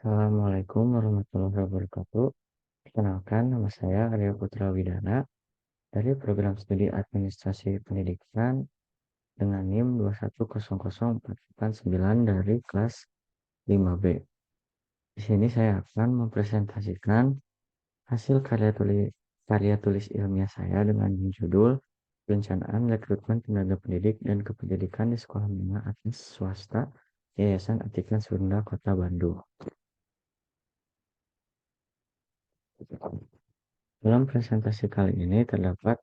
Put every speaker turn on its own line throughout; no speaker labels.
Assalamualaikum warahmatullahi wabarakatuh. Perkenalkan, nama saya Arya Putra Widana dari program studi Administrasi Pendidikan dengan NIM 2100489 dari kelas 5B. Di sini saya akan mempresentasikan hasil karya tulis ilmiah saya dengan judul Perencanaan Rekrutmen Tenaga Pendidik dan Kependidikan di Sekolah Menengah Atas Swasta Yayasan Atikan Sunda Kota Bandung. Dalam presentasi kali ini terdapat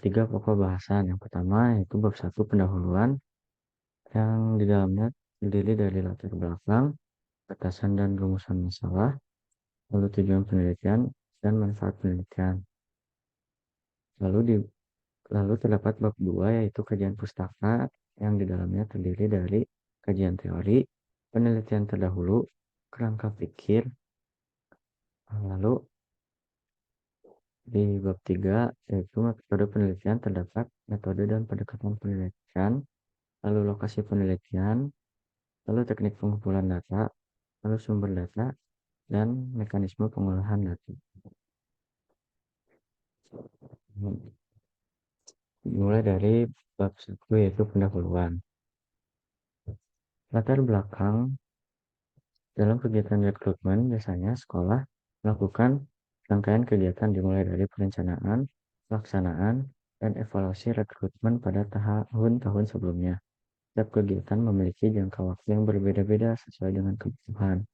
tiga pokok bahasan. Yang pertama yaitu bab 1 pendahuluan yang di dalamnya terdiri dari latar belakang, batasan dan rumusan masalah, lalu tujuan penelitian dan manfaat penelitian. Lalu di lalu terdapat bab 2 yaitu kajian pustaka yang di dalamnya terdiri dari kajian teori, penelitian terdahulu, kerangka pikir, lalu di bab 3 yaitu metode penelitian terdapat metode dan pendekatan penelitian, lalu lokasi penelitian, lalu teknik pengumpulan data, lalu sumber data, dan mekanisme pengolahan data. Dimulai dari bab 1 yaitu pendahuluan. Latar belakang dalam kegiatan rekrutmen biasanya sekolah melakukan rangkaian kegiatan dimulai dari perencanaan, pelaksanaan, dan evaluasi rekrutmen pada tahun-tahun sebelumnya. Setiap kegiatan memiliki jangka waktu yang berbeda-beda sesuai dengan kebutuhan.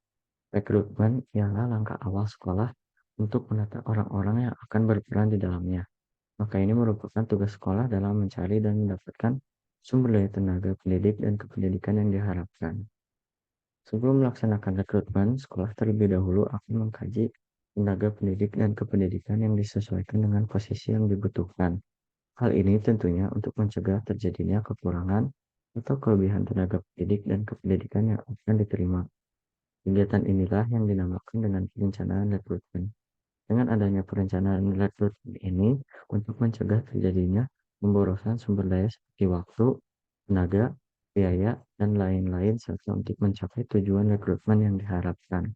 Rekrutmen ialah langkah awal sekolah untuk menata orang-orang yang akan berperan di dalamnya. Maka ini merupakan tugas sekolah dalam mencari dan mendapatkan sumber daya tenaga pendidik dan kependidikan yang diharapkan. Sebelum melaksanakan rekrutmen, sekolah terlebih dahulu akan mengkaji tenaga pendidik dan kependidikan yang disesuaikan dengan posisi yang dibutuhkan. Hal ini tentunya untuk mencegah terjadinya kekurangan atau kelebihan tenaga pendidik dan kependidikan yang akan diterima. Kegiatan inilah yang dinamakan dengan perencanaan rekrutmen. Dengan adanya perencanaan rekrutmen ini untuk mencegah terjadinya pemborosan sumber daya seperti waktu, tenaga, biaya, dan lain-lain serta untuk mencapai tujuan rekrutmen yang diharapkan.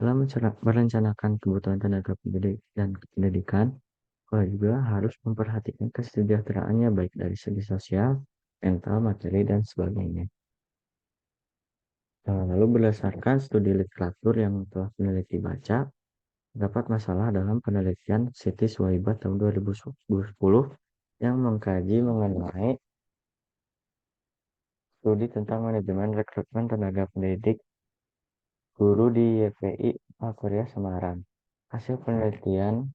Dalam merencanakan kebutuhan tenaga pendidik dan pendidikan, sekolah juga harus memperhatikan kesejahteraannya baik dari segi sosial, mental, materi, dan sebagainya. Lalu berdasarkan studi literatur yang telah peneliti baca, terdapat masalah dalam penelitian Siti Suwaiba tahun 2010 yang mengkaji mengenai studi tentang manajemen rekrutmen tenaga pendidik guru di YPI Al-Quria Semarang. Hasil penelitian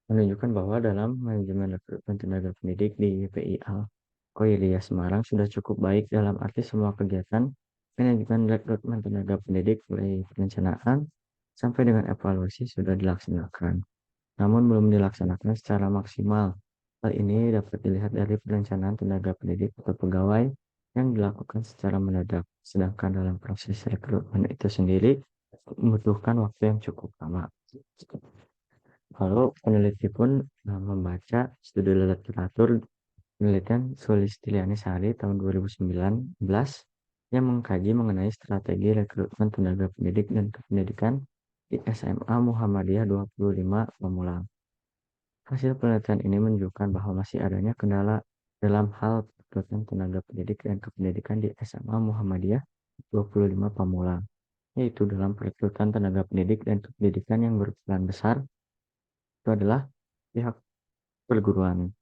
menunjukkan bahwa dalam manajemen rekrutmen tenaga pendidik di YPI Al-Quria Semarang sudah cukup baik dalam arti semua kegiatan manajemen rekrutmen tenaga pendidik mulai perencanaan sampai dengan evaluasi sudah dilaksanakan, namun belum dilaksanakan secara maksimal. Hal ini dapat dilihat dari perencanaan tenaga pendidik atau pegawai yang dilakukan secara mendadak, sedangkan dalam proses rekrutmen itu sendiri membutuhkan waktu yang cukup lama. Lalu peneliti pun membaca studi literatur penelitian Sulistilyani Sari tahun 2019 yang mengkaji mengenai strategi rekrutmen tenaga pendidik dan kependidikan di SMA Muhammadiyah 25 Pamulang. Hasil penelitian ini menunjukkan bahwa masih adanya kendala dalam hal rekrutmen tenaga pendidik dan kependidikan di SMA Muhammadiyah 25 Pamulang, yaitu dalam perekrutan tenaga pendidik dan kependidikan yang berperan besar itu adalah pihak perguruan.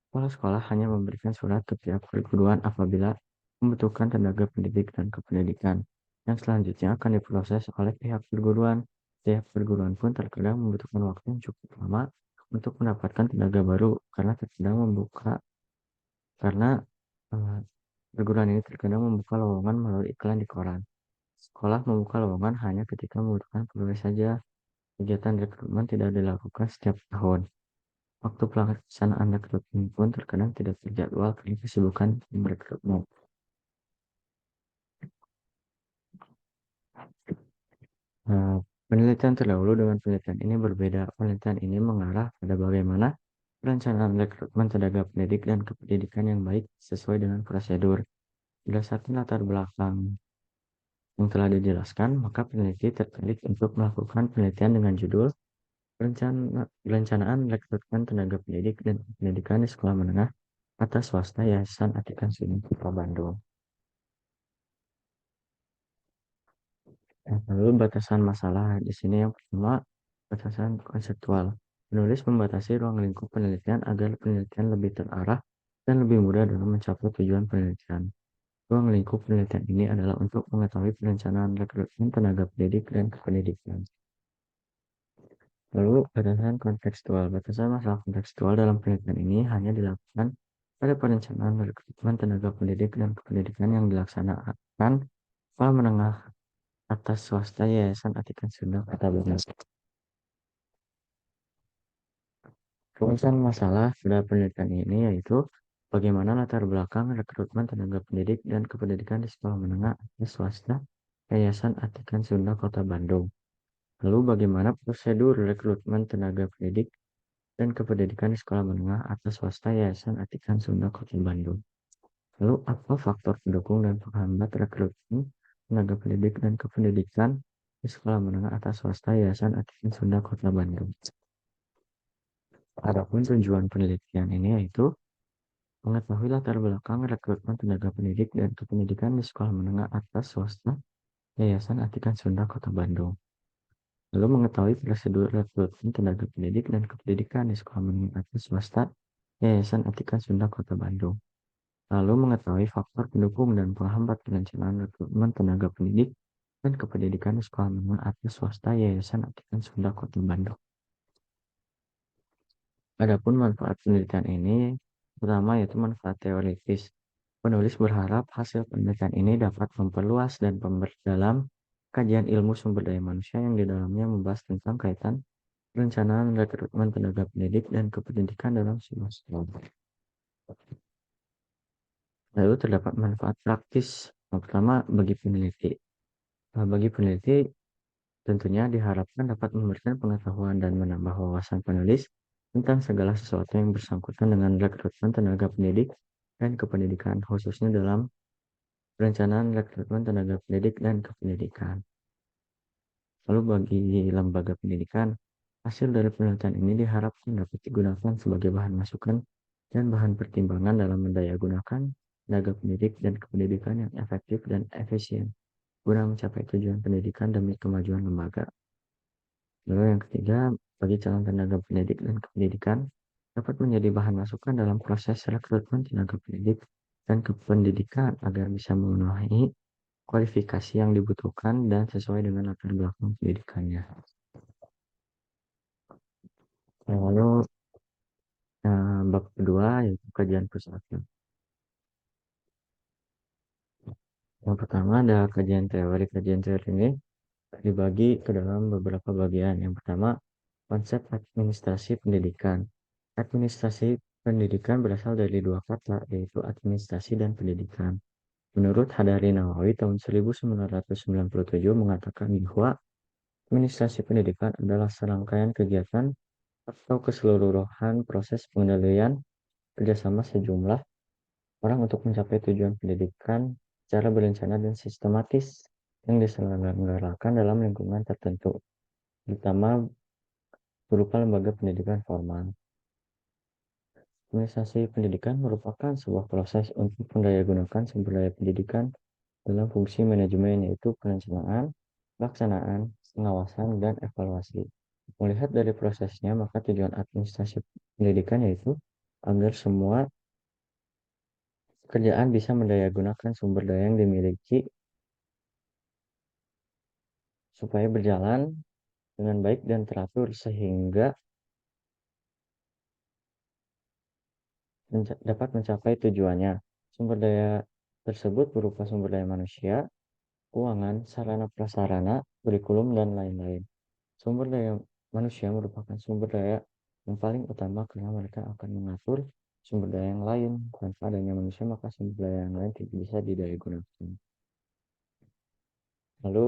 Kepala sekolah hanya memberikan surat ke pihak perguruan apabila membutuhkan tenaga pendidik dan kependidikan, yang selanjutnya akan diproses oleh pihak perguruan. Pihak perguruan pun terkadang membutuhkan waktu yang cukup lama untuk mendapatkan tenaga baru karena eh, perguruan ini terkadang membuka lowongan melalui iklan di koran. Sekolah membuka lowongan hanya ketika membutuhkan pegawai saja. Kegiatan rekrutmen tidak dilakukan setiap tahun. Waktu pelaksanaan rekrutmen pun terkadang tidak terjadwal karena kesibukan tim rekrutmen. Nah, penelitian terdahulu dengan penelitian ini berbeda. Penelitian ini mengarah pada bagaimana perencanaan rekrutmen tenaga pendidik dan kependidikan yang baik sesuai dengan prosedur. Berdasarkan latar belakang yang telah dijelaskan, maka peneliti tertarik untuk melakukan penelitian dengan judul Perencanaan Rekrutmen Tenaga Pendidik dan Pendidikan di Sekolah Menengah atas Swasta Yayasan Atikan Sunan Kota Bandung. Lalu batasan masalah di sini yang pertama, batasan konseptual. Penulis membatasi ruang lingkup penelitian agar penelitian lebih terarah dan lebih mudah dalam mencapai tujuan penelitian. Ruang lingkup penelitian ini adalah untuk mengetahui perencanaan rekrutmen tenaga pendidik dan kependidikan. Lalu batasan kontekstual. Batasan masalah kontekstual dalam penelitian ini hanya dilakukan pada perencanaan rekrutmen tenaga pendidik dan kependidikan yang dilaksanakan sekolah menengah atas swasta Yayasan Atikan Sunda Kota Bandung. Rumusan masalah pada penelitian ini yaitu bagaimana latar belakang rekrutmen tenaga pendidik dan kependidikan di sekolah menengah atas swasta Yayasan Atikan Sunda Kota Bandung. Lalu bagaimana prosedur rekrutmen tenaga pendidik dan kependidikan di sekolah menengah atas swasta Yayasan Atikan Sunda Kota Bandung. Lalu apa faktor pendukung dan penghambat rekrutmen tenaga pendidik dan kependidikan di sekolah menengah atas swasta Yayasan Atikan Sunda Kota Bandung. Adapun tujuan penelitian ini yaitu mengetahui latar belakang rekrutmen tenaga pendidik dan kependidikan di sekolah menengah atas swasta Yayasan Atikan Sunda Kota Bandung. Lalu mengetahui prosedur rekrutmen tenaga pendidik dan kependidikan di sekolah menengah atas swasta Yayasan Atikan Sunda Kota Bandung. Lalu mengetahui faktor pendukung dan penghambat perencanaan rekrutmen tenaga pendidik dan kependidikan di sekolah menengah atas swasta Yayasan Atikan Sunda Kota Bandung. Adapun manfaat penelitian ini pertama yaitu manfaat teoritis. Penulis berharap hasil penelitian ini dapat memperluas dan memperdalam kajian ilmu sumber daya manusia yang di dalamnya membahas tentang kaitan perencanaan rekrutmen tenaga pendidik dan kependidikan dalam sebuah sekolah. Lalu terdapat manfaat praktis. Yang pertama bagi peneliti. Bagi peneliti tentunya diharapkan dapat memberikan pengetahuan dan menambah wawasan penulis tentang segala sesuatu yang bersangkutan dengan rekrutmen tenaga pendidik dan kependidikan, khususnya dalam perencanaan rekrutmen tenaga pendidik dan kependidikan. Lalu bagi lembaga pendidikan, hasil dari penelitian ini diharapkan dapat digunakan sebagai bahan masukan dan bahan pertimbangan dalam mendayagunakan tenaga pendidik dan kependidikan yang efektif dan efisien guna mencapai tujuan pendidikan demi kemajuan lembaga. Lalu yang ketiga, bagi calon tenaga pendidik dan kependidikan dapat menjadi bahan masukan dalam proses rekrutmen tenaga pendidik dan kependidikan agar bisa memenuhi kualifikasi yang dibutuhkan dan sesuai dengan latar belakang pendidikannya. Lalu bab kedua yaitu kajian pusaka. Yang pertama ada kajian teori. Kajian teori ini dibagi ke dalam beberapa bagian. Yang pertama, konsep administrasi pendidikan. Administrasi pendidikan berasal dari dua kata, yaitu administrasi dan pendidikan. Menurut Hadari Nawawi tahun 1997 mengatakan bahwa administrasi pendidikan adalah serangkaian kegiatan atau keseluruhan proses pengendalian kerjasama sejumlah orang untuk mencapai tujuan pendidikan secara berencana dan sistematis yang diselenggarakan dalam lingkungan tertentu, terutama berupa lembaga pendidikan formal. Administrasi pendidikan merupakan sebuah proses untuk mendayagunakan sumber daya pendidikan dalam fungsi manajemen, yaitu perencanaan, pelaksanaan, pengawasan, dan evaluasi. Melihat dari prosesnya, maka tujuan administrasi pendidikan yaitu agar semua kerjaan bisa mendayagunakan sumber daya yang dimiliki supaya berjalan dengan baik dan teratur sehingga dapat mencapai tujuannya. Sumber daya tersebut berupa sumber daya manusia, keuangan, sarana prasarana, kurikulum, dan lain-lain. Sumber daya manusia merupakan sumber daya yang paling utama karena mereka akan mengatur sumber daya yang lain. Tanpa adanya manusia, maka sumber daya yang lain tidak bisa didaya-gunakan. Lalu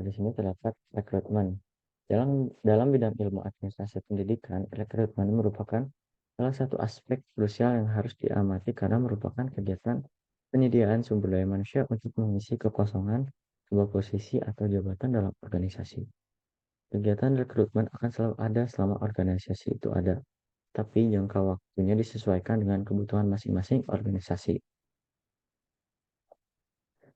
di sini terdapat rekrutmen. Dalam bidang ilmu administrasi pendidikan, rekrutmen merupakan salah satu aspek krusial yang harus diamati karena merupakan kegiatan penyediaan sumber daya manusia untuk mengisi kekosongan sebuah posisi atau jabatan dalam organisasi. Kegiatan rekrutmen akan selalu ada selama organisasi itu ada, tapi jangka waktunya disesuaikan dengan kebutuhan masing-masing organisasi.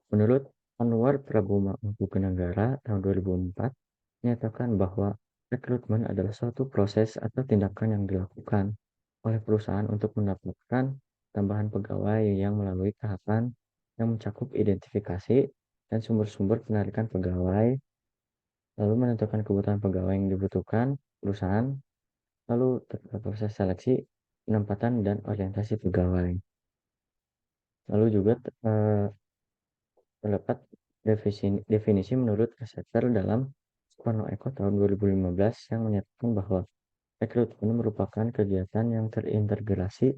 Menurut Anwar Praboma Negara tahun 2004, menyatakan bahwa rekrutmen adalah suatu proses atau tindakan yang dilakukan oleh perusahaan untuk mendapatkan tambahan pegawai yang melalui tahapan yang mencakup identifikasi dan sumber-sumber penarikan pegawai, lalu menentukan kebutuhan pegawai yang dibutuhkan perusahaan, lalu proses seleksi, penempatan, dan orientasi pegawai. Lalu juga terdapat definisi menurut Resetter dalam Sukarno Eko tahun 2015 yang menyatakan bahwa rekrutmen merupakan kegiatan yang terintegrasi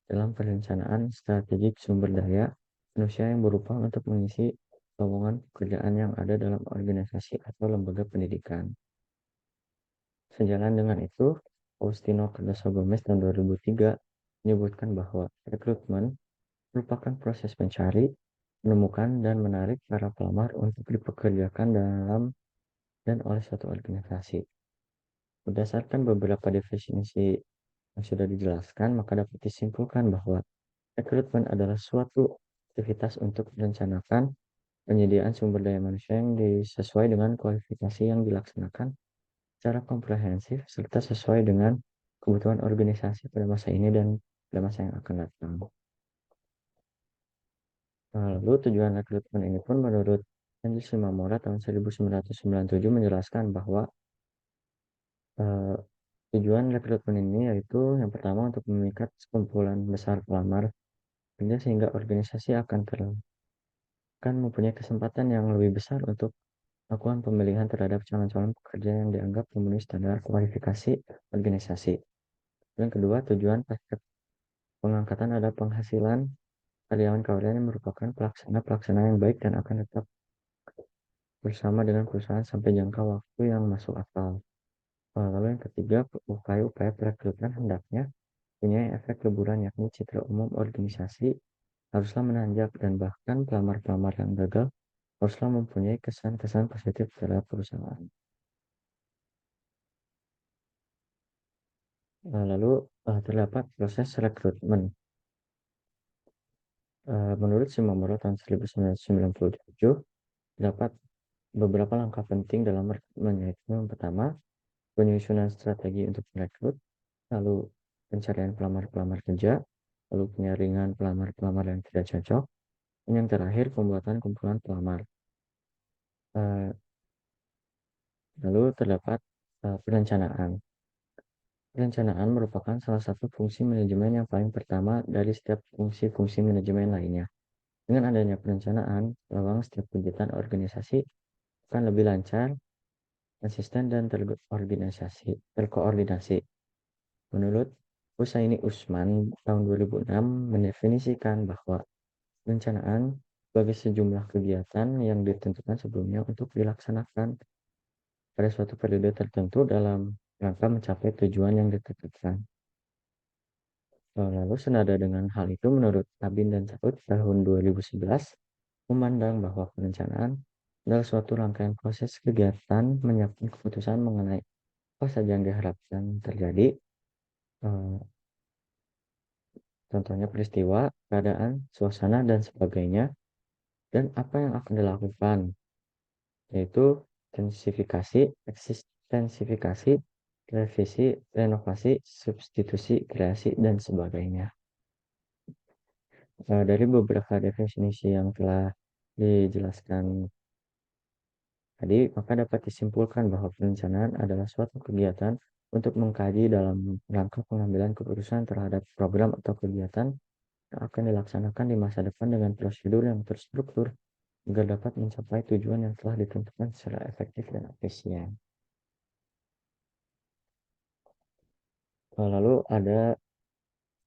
dalam perencanaan strategik sumber daya manusia yang berupaya untuk mengisi lowongan pekerjaan yang ada dalam organisasi atau lembaga pendidikan. Sejalan dengan itu, Faustino Cardoso Gomez tahun 2003 menyebutkan bahwa rekrutmen merupakan proses mencari, menemukan, dan menarik para pelamar untuk dipekerjakan dalam dan oleh suatu organisasi. Berdasarkan beberapa definisi yang sudah dijelaskan, maka dapat disimpulkan bahwa rekrutmen adalah suatu aktivitas untuk merencanakan penyediaan sumber daya manusia yang sesuai dengan kualifikasi yang dilaksanakan secara komprehensif serta sesuai dengan kebutuhan organisasi pada masa ini dan pada masa yang akan datang. Lalu tujuan rekrutmen ini pun menurut Andy Shimamura tahun 1997 menjelaskan bahwa tujuan rekrutmen ini yaitu yang pertama untuk memikat sekumpulan besar pelamar kerja sehingga organisasi akan mempunyai kesempatan yang lebih besar untuk melakukan pemilihan terhadap calon-calon pekerja yang dianggap memenuhi standar kualifikasi organisasi. Yang kedua, tujuan pasca pengangkatan adalah penghasilan karyawan-karyawan yang merupakan pelaksana yang baik dan akan tetap bersama dengan perusahaan sampai jangka waktu yang masuk akal. Lalu yang ketiga, upaya-upaya perekrutan hendaknya punya efek liburan yakni citra umum organisasi haruslah menanjak dan bahkan pelamar-pelamar yang gagal haruslah mempunyai kesan-kesan positif terhadap perusahaan. Lalu terdapat proses rekrutmen. Menurut Shimamura tahun 1997, terdapat beberapa langkah penting dalam rekrutmen, yaitu yang pertama, penyusunan strategi untuk merekrut, lalu pencarian pelamar-pelamar kerja, lalu penyaringan pelamar-pelamar yang tidak cocok, dan yang terakhir pembuatan kumpulan pelamar. Lalu terdapat perencanaan. Perencanaan merupakan salah satu fungsi manajemen yang paling pertama dari setiap fungsi-fungsi manajemen lainnya. Dengan adanya perencanaan, peluang setiap kegiatan organisasi akan lebih lancar, konsisten, dan terkoordinasi. Menurut Husaini Usman tahun 2006 mendefinisikan bahwa perencanaan sebagai sejumlah kegiatan yang ditentukan sebelumnya untuk dilaksanakan pada suatu periode tertentu dalam rangka mencapai tujuan yang ditetapkan. Lalu senada dengan hal itu, menurut Abin dan Saud tahun 2011 memandang bahwa perencanaan adalah suatu rangkaian proses kegiatan menyiapkan keputusan mengenai apa saja yang diharapkan terjadi, contohnya peristiwa, keadaan, suasana, dan sebagainya, dan apa yang akan dilakukan, yaitu ekstensifikasi, revisi, renovasi, substitusi, kreasi, dan sebagainya. Dari beberapa definisi yang telah dijelaskan tadi, maka dapat disimpulkan bahwa perencanaan adalah suatu kegiatan untuk mengkaji dalam rangka pengambilan keputusan terhadap program atau kegiatan yang akan dilaksanakan di masa depan dengan prosedur yang terstruktur agar dapat mencapai tujuan yang telah ditentukan secara efektif dan efisien. Lalu ada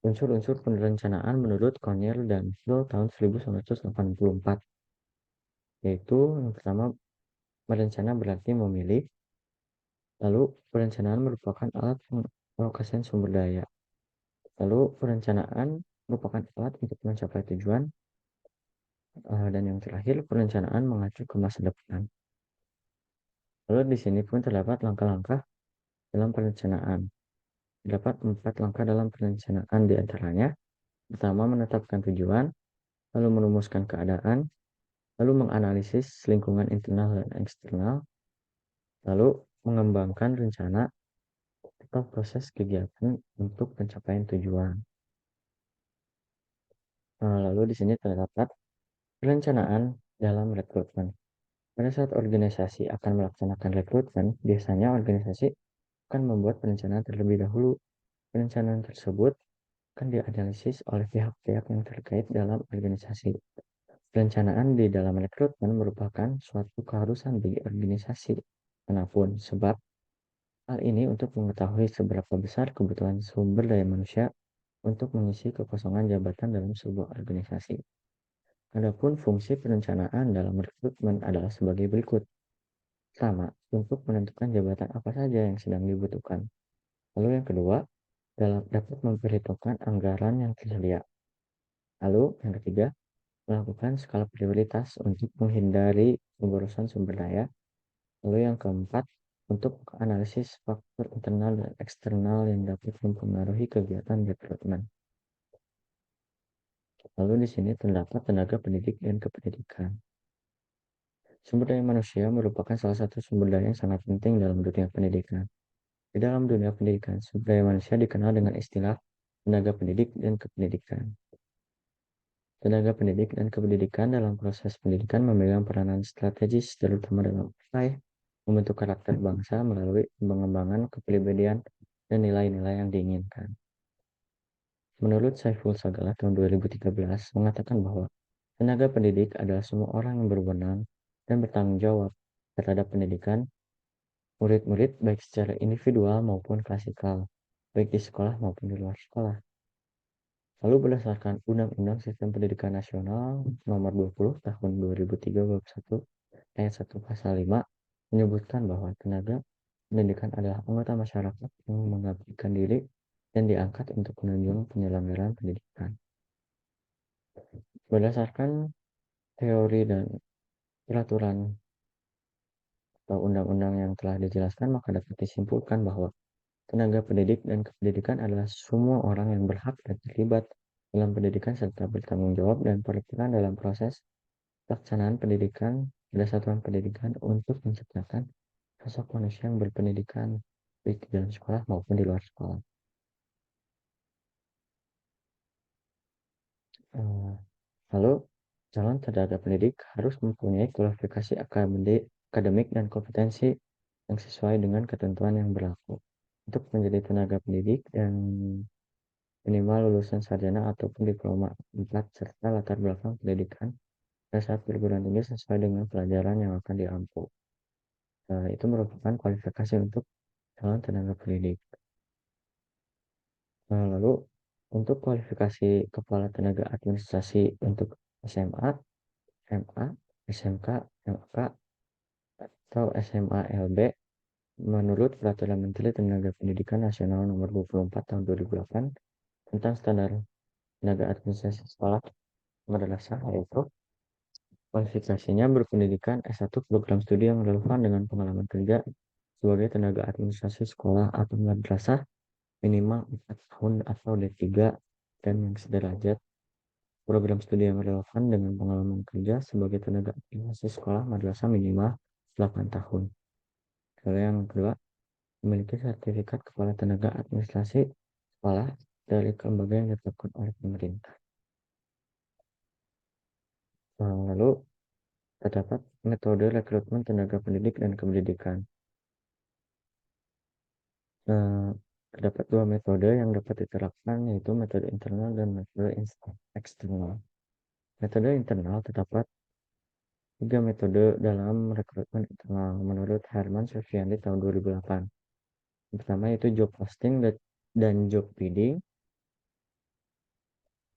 unsur-unsur perencanaan menurut Cornell dan Phil tahun 1984, yaitu yang pertama, berencana berarti memilih, lalu perencanaan merupakan alat pengalokasian sumber daya, lalu perencanaan merupakan alat untuk mencapai tujuan, Dan yang terakhir, perencanaan mengacu ke masa depan. Lalu di sini pun terdapat langkah-langkah dalam perencanaan. Terdapat 4 langkah dalam perencanaan, di antaranya pertama menetapkan tujuan, lalu merumuskan keadaan, lalu menganalisis lingkungan internal dan eksternal, lalu mengembangkan rencana atau proses kegiatan untuk pencapaian tujuan. Lalu di sini terdapat perencanaan dalam rekrutmen. Pada saat organisasi akan melaksanakan rekrutmen, biasanya organisasi akan membuat perencanaan terlebih dahulu. Perencanaan tersebut akan dianalisis oleh pihak-pihak yang terkait dalam organisasi. Perencanaan di dalam rekrutmen merupakan suatu keharusan bagi organisasi manapun, sebab hal ini untuk mengetahui seberapa besar kebutuhan sumber daya manusia untuk mengisi kekosongan jabatan dalam sebuah organisasi. Adapun fungsi perencanaan dalam rekrutmen adalah sebagai berikut. Pertama, untuk menentukan jabatan apa saja yang sedang dibutuhkan. Lalu yang kedua, dapat memperhitungkan anggaran yang tersedia. Lalu yang ketiga, melakukan skala prioritas untuk menghindari pemborosan sumber daya. Lalu yang keempat, untuk analisis faktor internal dan eksternal yang dapat mempengaruhi kegiatan rekrutmen. Lalu di sini terdapat tenaga pendidik dan kependidikan. Sumber daya manusia merupakan salah satu sumber daya yang sangat penting dalam dunia pendidikan. Di dalam dunia pendidikan, sumber daya manusia dikenal dengan istilah tenaga pendidik dan kependidikan. Tenaga pendidik dan kependidikan dalam proses pendidikan memegang peranan strategis terutama dalam upaya membentuk karakter bangsa melalui pengembangan kepribadian dan nilai-nilai yang diinginkan. Menurut Saiful Sagala tahun 2013 mengatakan bahwa tenaga pendidik adalah semua orang yang berwenang dan bertanggung jawab terhadap pendidikan murid-murid baik secara individual maupun klasikal, baik di sekolah maupun di luar sekolah. Lalu berdasarkan Undang-Undang Sistem Pendidikan Nasional Nomor 20 Tahun 2031 Ayat 1 Pasal 5 menyebutkan bahwa tenaga pendidikan adalah anggota masyarakat yang mengabdikan diri dan diangkat untuk menunjang penyelenggaraan pendidikan. Berdasarkan teori dan peraturan atau undang-undang yang telah dijelaskan, maka dapat disimpulkan bahwa tenaga pendidik dan kependidikan adalah semua orang yang berhak dan terlibat dalam pendidikan serta bertanggung jawab dan berperan dalam proses pelaksanaan pendidikan pada satuan pendidikan untuk menciptakan sosok manusia yang berpendidikan baik di dalam sekolah maupun di luar sekolah. Lalu calon tenaga pendidik harus mempunyai kualifikasi akademik dan kompetensi yang sesuai dengan ketentuan yang berlaku. Untuk menjadi tenaga pendidik dan minimal lulusan sarjana ataupun diploma 4 serta latar belakang pendidikan pada saat perguruan tinggi sesuai dengan pelajaran yang akan diampu. Itu merupakan kualifikasi untuk calon tenaga pendidik. Lalu untuk kualifikasi kepala tenaga administrasi untuk SMA, MA, SMK, MK, atau SMA LB menurut Peraturan Menteri Tenaga Pendidikan Nasional Nomor 24 Tahun 2008 tentang standar tenaga administrasi sekolah madrasah, yaitu kualifikasinya berpendidikan S1 program studi yang relevan dengan pengalaman kerja sebagai tenaga administrasi sekolah atau madrasah minimal 4 tahun atau D3 dan yang sederajat program studi yang relevan dengan pengalaman kerja sebagai tenaga administrasi sekolah madrasah minimal 8 tahun. Lalu yang kedua, memiliki sertifikat kepala tenaga administrasi sekolah dari lembaga yang ditetapkan oleh pemerintah. Lalu terdapat metode rekrutmen tenaga pendidik dan kependidikan. Terdapat dua metode yang dapat diterapkan, yaitu metode internal dan metode eksternal. Metode internal terdapat 3 metode dalam rekrutmen internal menurut Herman Sufiandi tahun 2008. Yang pertama yaitu job posting dan job bidding,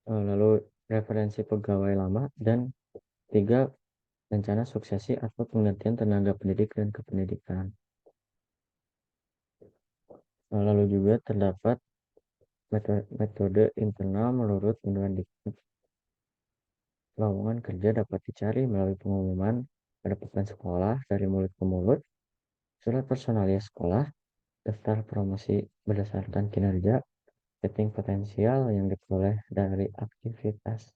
lalu referensi pegawai lama, dan 3 rencana suksesi atau penggantian tenaga pendidik dan kependidikan. Lalu juga terdapat metode internal menurut Mendikbud Lowongan kerja dapat dicari melalui pengumuman pada pekan sekolah dari mulut ke mulut, surat personalia sekolah, daftar promosi berdasarkan kinerja, rating potensial yang diperoleh dari aktivitas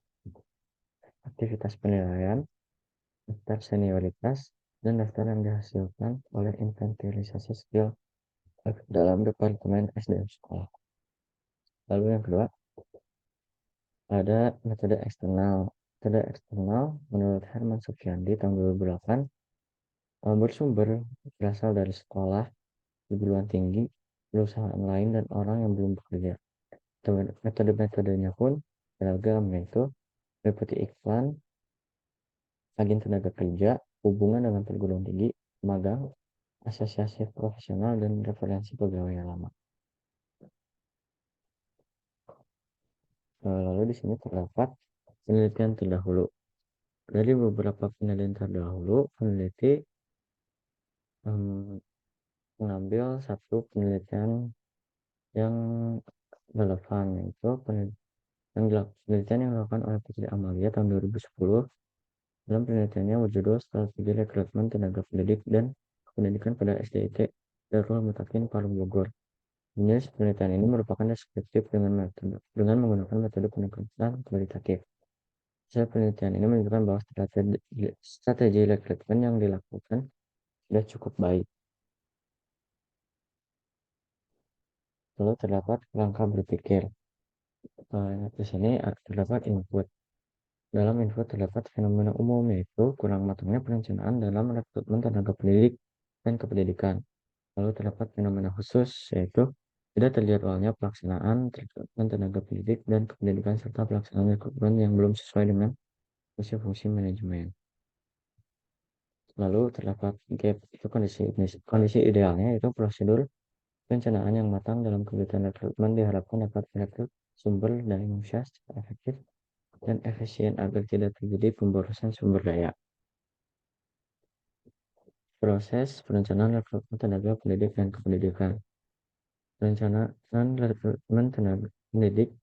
aktivitas penilaian, daftar senioritas, dan daftar yang dihasilkan oleh inventarisasi skill dalam departemen SDM sekolah. Lalu yang kedua, ada metode eksternal. Metode eksternal menurut Herman Sufiandi tahun 2008 bersumber berasal dari sekolah, perguruan tinggi, perusahaan lain, dan orang yang belum bekerja. Metode-metodenya pun beragam, yaitu meliputi iklan, agen tenaga kerja, hubungan dengan perguruan tinggi, magang, asosiasi profesional, dan referensi pegawai lama. Lalu di sini terdapat penelitian terdahulu. Dari beberapa penelitian terdahulu, peneliti mengambil satu penelitian yang relevan, yaitu penelitian yang dilakukan oleh Putri Amalia tahun 2010. Dalam penelitiannya berjudul Strategi Rekrutmen Tenaga Pendidik dan Pendidikan pada SDIT Darul Mutakin Palu Bogor. Jenis penelitian ini merupakan deskriptif dengan menggunakan metode pendekatan kualitatif. Hasil penelitian ini menunjukkan bahwa strategi rekrutmen yang dilakukan sudah cukup baik. Lalu terdapat kerangka berpikir. Di sini terdapat input. Dalam input terdapat fenomena umum, yaitu kurang matangnya perencanaan dalam rekrutmen tenaga pendidik dan kependidikan. Lalu terdapat fenomena khusus, yaitu tidak terjadwalnya pelaksanaan rekrutmen tenaga pendidik dan kependidikan serta pelaksanaan rekrutmen yang belum sesuai dengan fungsi-fungsi manajemen. Lalu terdapat gap, itu kondisi idealnya, yaitu prosedur perencanaan yang matang dalam kegiatan rekrutmen diharapkan dapat merekrut sumber daya manusia secara efektif dan efisien agar tidak terjadi pemborosan sumber daya. Proses perencanaan rekrutmen tenaga pendidik dan kependidikan. Perencanaan rekrutmen tenaga pendidik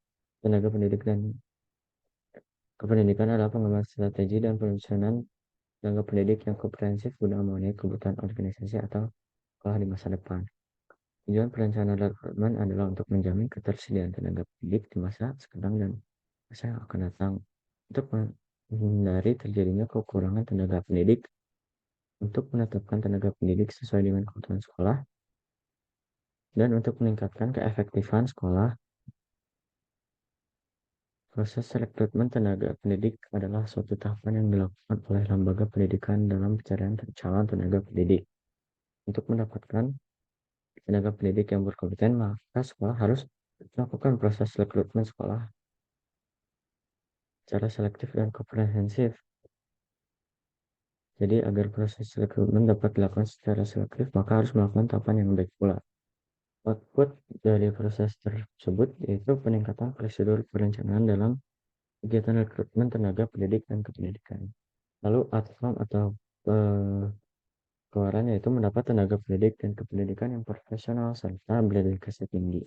dan kependidikan adalah pengembangan strategi dan perencanaan tenaga pendidik yang komprehensif guna memenuhi kebutuhan organisasi atau sekolah di masa depan. Tujuan perencanaan rekrutmen adalah untuk menjamin ketersediaan tenaga pendidik di masa sekarang dan masa yang akan datang, untuk menghindari terjadinya kekurangan tenaga pendidik, untuk menetapkan tenaga pendidik sesuai dengan kebutuhan sekolah, dan untuk meningkatkan keefektifan sekolah. Proses rekrutmen tenaga pendidik adalah suatu tahapan yang dilakukan oleh lembaga pendidikan dalam pencarian calon tenaga pendidik. Untuk mendapatkan tenaga pendidik yang berkompeten, maka sekolah harus melakukan proses rekrutmen sekolah secara selektif dan komprehensif. Jadi agar proses rekrutmen dapat dilakukan secara selektif, maka harus melakukan tahapan yang baik pula. Output dari proses tersebut yaitu peningkatan prosedur perencanaan dalam kegiatan rekrutmen tenaga pendidik dan kependidikan. Lalu outcome atau keluaran yaitu mendapat tenaga pendidik dan kependidikan yang profesional serta berdedikasi tinggi.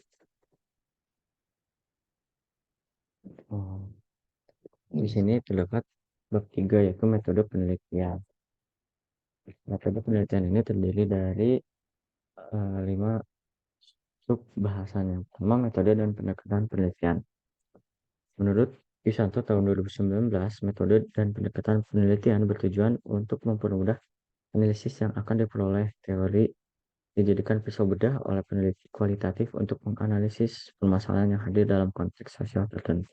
Di sini terdapat bab 3, yaitu metode penelitian. Metode penelitian ini terdiri dari 5 sub bahasan. Yang pertama, metode dan pendekatan penelitian. Menurut Pisanto tahun 2019, metode dan pendekatan penelitian bertujuan untuk mempermudah analisis yang akan diperoleh. Teori dijadikan pisau bedah oleh peneliti kualitatif untuk menganalisis permasalahan yang hadir dalam konteks sosial tertentu.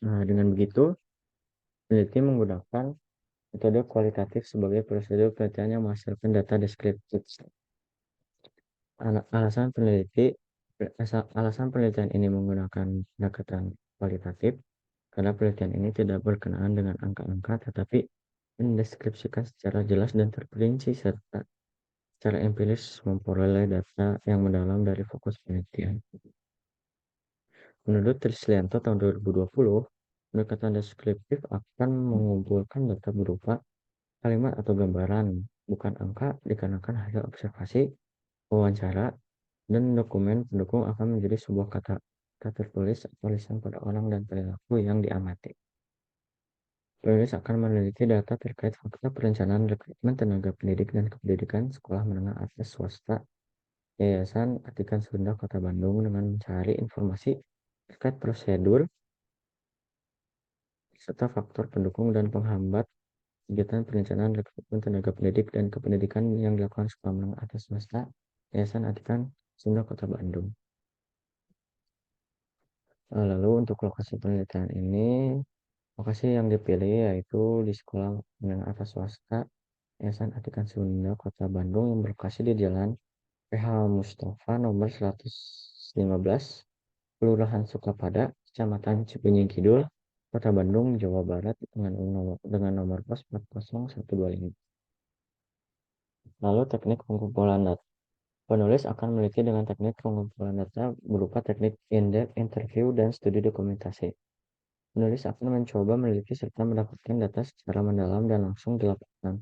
Nah, dengan begitu, peneliti menggunakan metode kualitatif sebagai prosedur penelitian yang menghasilkan data deskriptif. Alasan penelitian ini menggunakan pendekatan kualitatif karena penelitian ini tidak berkenaan dengan angka-angka, tetapi mendeskripsikan secara jelas dan terperinci serta secara empiris memperoleh data yang mendalam dari fokus penelitian. Menurut Trislianto tahun 2020, pendekatan deskriptif akan mengumpulkan data berupa kalimat atau gambaran, bukan angka, dikarenakan hasil observasi, wawancara, dan dokumen pendukung akan menjadi sebuah kata fakta tertulis atau lisan pada orang dan perilaku yang diamati. Penulis akan meneliti data terkait fakta perencanaan rekrutmen tenaga pendidik dan kependidikan sekolah menengah atas swasta Yayasan Atikan Sunda Kota Bandung dengan mencari informasi terkait prosedur serta faktor pendukung dan penghambat kegiatan perencanaan rekrutmen tenaga pendidik dan kependidikan yang dilakukan sekolah menengah atas swasta Yayasan Atikan Sunda Kota Bandung. Lalu untuk lokasi penelitian ini, lokasi yang dipilih yaitu di sekolah menengah atas swasta Yayasan Atikan Sunda Kota Bandung yang berlokasi di Jalan PH Mustafa nomor 115, Kelurahan Sukapada, Kecamatan Cipenying Kidul, Kota Bandung, Jawa Barat dengan nomor pos 40125. Lalu teknik pengumpulan data. Penulis akan meneliti dengan teknik pengumpulan data berupa teknik in-depth interview dan studi dokumentasi. Penulis akan mencoba meneliti serta mendapatkan data secara mendalam dan langsung di lapangan.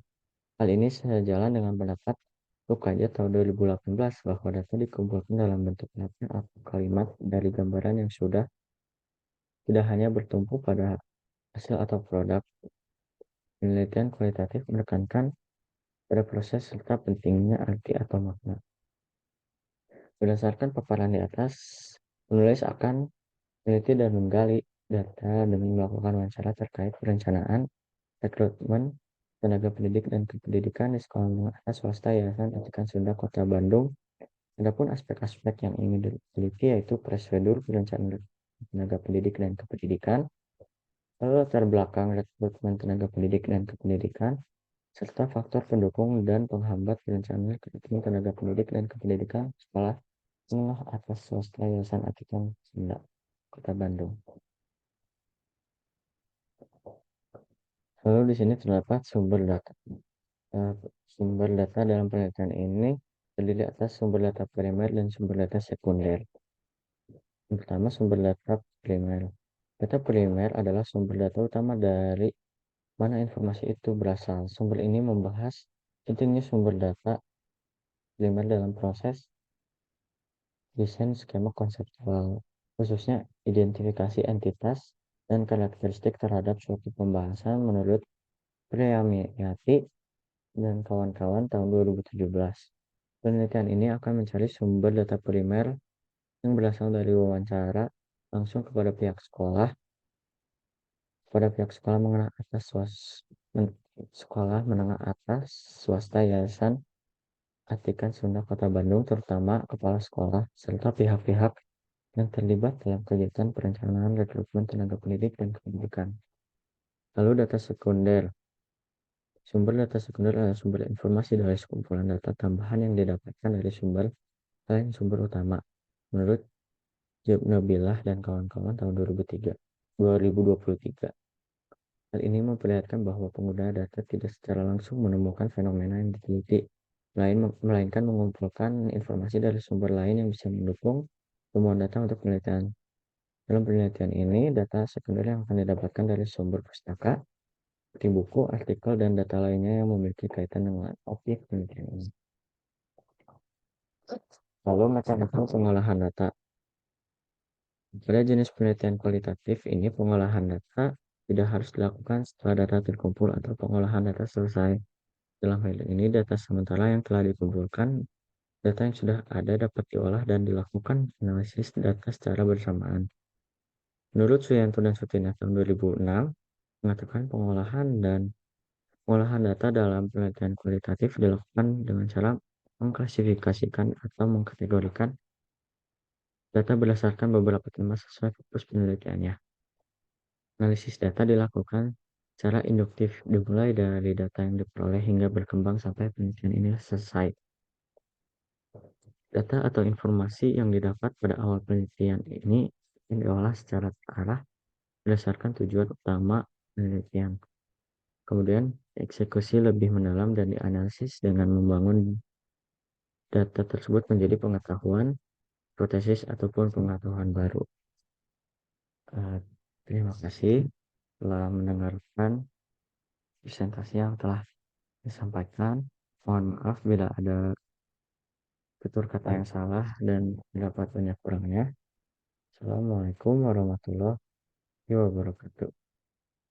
Hal ini sejalan dengan pendapat UKJ tahun 2018 bahwa data dikumpulkan dalam bentuk data atau kalimat dari gambaran yang sudah tidak hanya bertumpu pada hasil atau produk. Penelitian kualitatif menekankan pada proses serta pentingnya arti atau makna. Berdasarkan paparan di atas, penulis akan meneliti dan menggali data demi melakukan wawancara terkait perencanaan rekrutmen tenaga pendidik dan kependidikan di sekolah menengah atas swasta Yayasan Atikan Sunda Kota Bandung. Adapun aspek-aspek yang ingin diteliti yaitu prosedur perencanaan tenaga pendidik dan kependidikan, lalu latar belakang rekrutmen tenaga pendidik dan kependidikan, serta faktor pendukung dan penghambat perencanaan rekrutmen tenaga pendidik dan kependidikan sekolah menengah atas swasta Yayasan Atikan Sunda Kota Bandung. Lalu di sini terdapat sumber data. Sumber data dalam penelitian ini terdiri atas sumber data primer dan sumber data sekunder. Yang pertama, sumber data primer. Data primer adalah sumber data utama dari mana informasi itu berasal. Sumber ini membahas pentingnya sumber data primer dalam proses desain skema konseptual, khususnya identifikasi entitas dan karakteristik terhadap suatu pembahasan menurut Priamyati dan kawan-kawan tahun 2017. Penelitian ini akan mencari sumber data primer yang berasal dari wawancara langsung kepada pihak sekolah menengah atas sekolah menengah atas swasta Yayasan Atikan Sunda Kota Bandung, terutama kepala sekolah serta pihak-pihak yang terlibat dalam kegiatan perencanaan rekrutmen tenaga pendidik dan kependidikan. Lalu data sekunder. Sumber data sekunder adalah sumber informasi dari sekumpulan data tambahan yang didapatkan dari sumber lain sumber utama. Menurut Job Nabilah dan kawan-kawan tahun 2023. Hal ini memperlihatkan bahwa pengguna data tidak secara langsung menemukan fenomena yang diteliti, melainkan mengumpulkan informasi dari sumber lain yang bisa mendukung temuan data untuk penelitian. Dalam penelitian ini, data sekunder yang akan didapatkan dari sumber pustaka, seperti buku, artikel, dan data lainnya yang memiliki kaitan dengan objek penelitian ini. Lalu mekanisme pengolahan data. Pada jenis penelitian kualitatif ini, pengolahan data tidak harus dilakukan setelah data terkumpul atau pengolahan data selesai. Dalam hal ini, data sementara yang telah dikumpulkan, data yang sudah ada dapat diolah dan dilakukan analisis data secara bersamaan. Menurut Suyanto dan Sutina tahun 2006, mengatakan pengolahan data dalam penelitian kualitatif dilakukan dengan cara mengklasifikasikan atau mengkategorikan data berdasarkan beberapa tema sesuai fokus penelitiannya. Analisis data dilakukan secara induktif, dimulai dari data yang diperoleh hingga berkembang sampai penelitian ini selesai. Data atau informasi yang didapat pada awal penelitian ini diolah secara terarah berdasarkan tujuan utama penelitian. Kemudian eksekusi lebih mendalam dan dianalisis dengan membangun data tersebut menjadi pengetahuan, hipotesis ataupun pengetahuan baru. Terima kasih telah mendengarkan presentasi yang telah disampaikan. Mohon maaf bila ada tutur kata yang salah dan terdapat banyak kurangnya. Assalamualaikum warahmatullahi wabarakatuh.